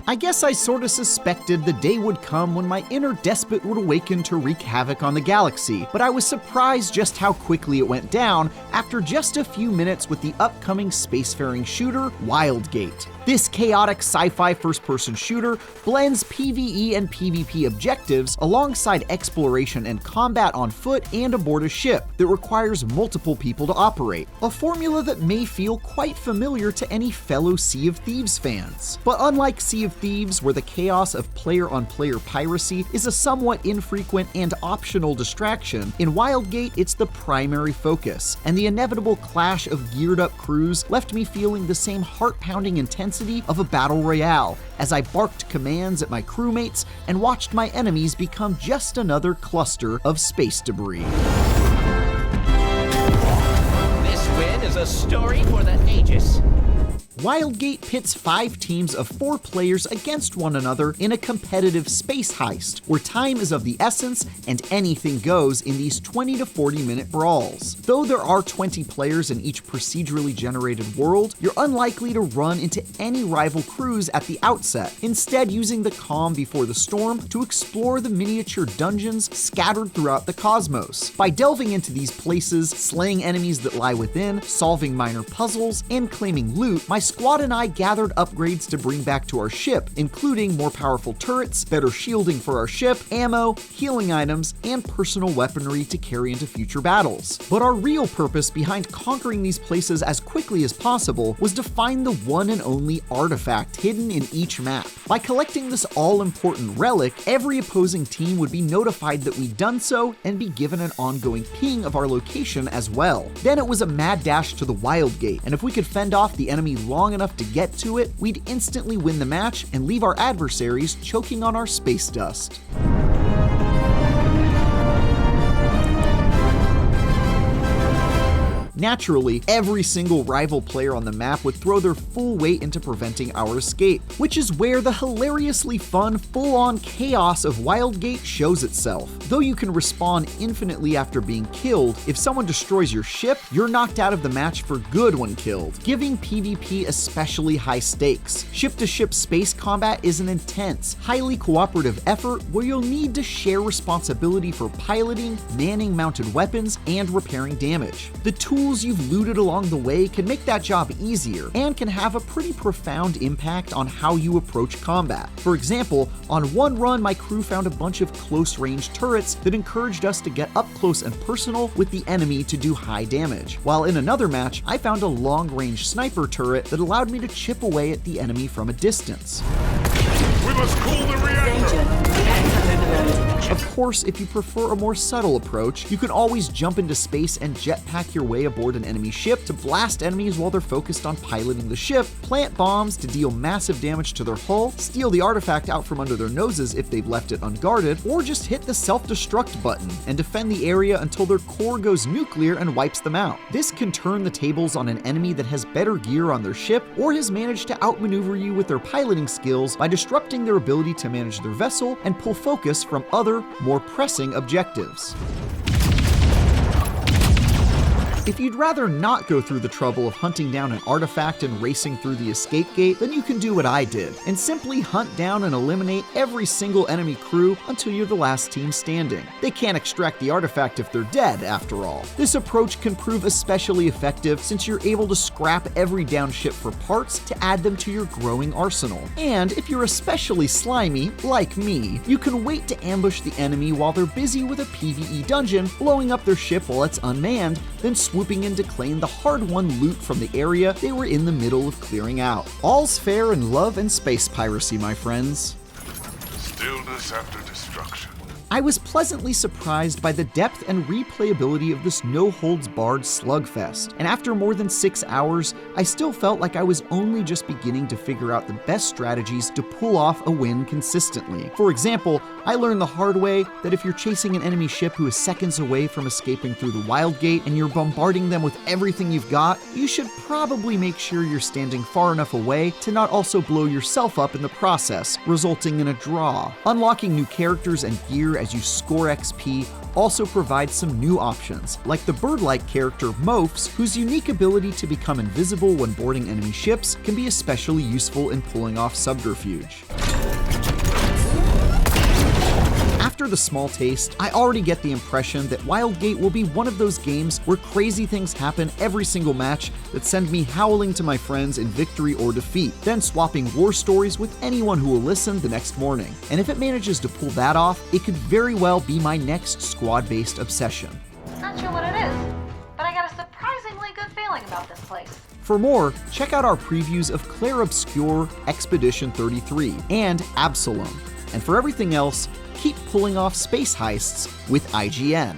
I guess I sorta suspected the day would come when my inner despot would awaken to wreak havoc on the galaxy, but I was surprised just how quickly it went down after just a few minutes with the upcoming spacefaring shooter, Wildgate. This chaotic sci-fi first-person shooter blends PvE and PvP objectives alongside exploration and combat on foot and aboard a ship that requires multiple people to operate, a formula that may feel quite familiar to any fellow Sea of Thieves fans. But unlike Sea of Thieves, where the chaos of player-on-player piracy is a somewhat infrequent and optional distraction, in Wildgate it's the primary focus, and the inevitable clash of geared-up crews left me feeling the same heart-pounding intensity of a battle royale as I barked commands at my crewmates and watched my enemies become just another cluster of space debris. This win is a story for the ages. Wildgate pits 5 teams of 4 players against one another in a competitive space heist, where time is of the essence and anything goes in these 20 to 40 minute brawls. Though there are 20 players in each procedurally generated world, you're unlikely to run into any rival crews at the outset, instead using the calm before the storm to explore the miniature dungeons scattered throughout the cosmos. By delving into these places, slaying enemies that lie within, solving minor puzzles, and claiming loot, my squad and I gathered upgrades to bring back to our ship, including more powerful turrets, better shielding for our ship, ammo, healing items, and personal weaponry to carry into future battles. But our real purpose behind conquering these places as quickly as possible was to find the one and only artifact hidden in each map. By collecting this all-important relic, every opposing team would be notified that we'd done so and be given an ongoing ping of our location as well. Then it was a mad dash to the Wildgate, and if we could fend off the enemy long enough to get to it, we'd instantly win the match and leave our adversaries choking on our space dust. Naturally, every single rival player on the map would throw their full weight into preventing our escape, which is where the hilariously fun, full-on chaos of Wildgate shows itself. Though you can respawn infinitely after being killed, if someone destroys your ship, you're knocked out of the match for good when killed, giving PvP especially high stakes. Ship-to-ship space combat is an intense, highly cooperative effort where you'll need to share responsibility for piloting, manning mounted weapons, and repairing damage. The tools you've looted along the way can make that job easier and can have a pretty profound impact on how you approach combat. For example, on one run, my crew found a bunch of close-range turrets that encouraged us to get up close and personal with the enemy to do high damage, while in another match, I found a long-range sniper turret that allowed me to chip away at the enemy from a distance. We must cool the reactor! Of course, if you prefer a more subtle approach, you can always jump into space and jetpack your way aboard an enemy ship to blast enemies while they're focused on piloting the ship, plant bombs to deal massive damage to their hull, steal the artifact out from under their noses if they've left it unguarded, or just hit the self-destruct button and defend the area until their core goes nuclear and wipes them out. This can turn the tables on an enemy that has better gear on their ship or has managed to outmaneuver you with their piloting skills by disrupting their ability to manage their vessel and pull focus from other, more pressing objectives. If you'd rather not go through the trouble of hunting down an artifact and racing through the escape gate, then you can do what I did, and simply hunt down and eliminate every single enemy crew until you're the last team standing. They can't extract the artifact if they're dead, after all. This approach can prove especially effective since you're able to scrap every down ship for parts to add them to your growing arsenal. And if you're especially slimy, like me, you can wait to ambush the enemy while they're busy with a PvE dungeon, blowing up their ship while it's unmanned, then swooping in to claim the hard-won loot from the area they were in the middle of clearing out. All's fair in love and space piracy, my friends. Stillness after destruction. I was pleasantly surprised by the depth and replayability of this no-holds-barred slugfest, and after more than 6 hours, I still felt like I was only just beginning to figure out the best strategies to pull off a win consistently. For example, I learned the hard way that if you're chasing an enemy ship who is seconds away from escaping through the Wildgate and you're bombarding them with everything you've got, you should probably make sure you're standing far enough away to not also blow yourself up in the process, resulting in a draw. Unlocking new characters and gear as you score XP also provides some new options, like the bird-like character Mophs, whose unique ability to become invisible when boarding enemy ships can be especially useful in pulling off subterfuge. After the small taste, I already get the impression that Wildgate will be one of those games where crazy things happen every single match that send me howling to my friends in victory or defeat, then swapping war stories with anyone who will listen the next morning. And if it manages to pull that off, it could very well be my next squad-based obsession. Not sure what it is, but I got a surprisingly good feeling about this place. For more, check out our previews of Clair Obscur, Expedition 33, and Absalom. And for everything else, keep pulling off space heists with IGN.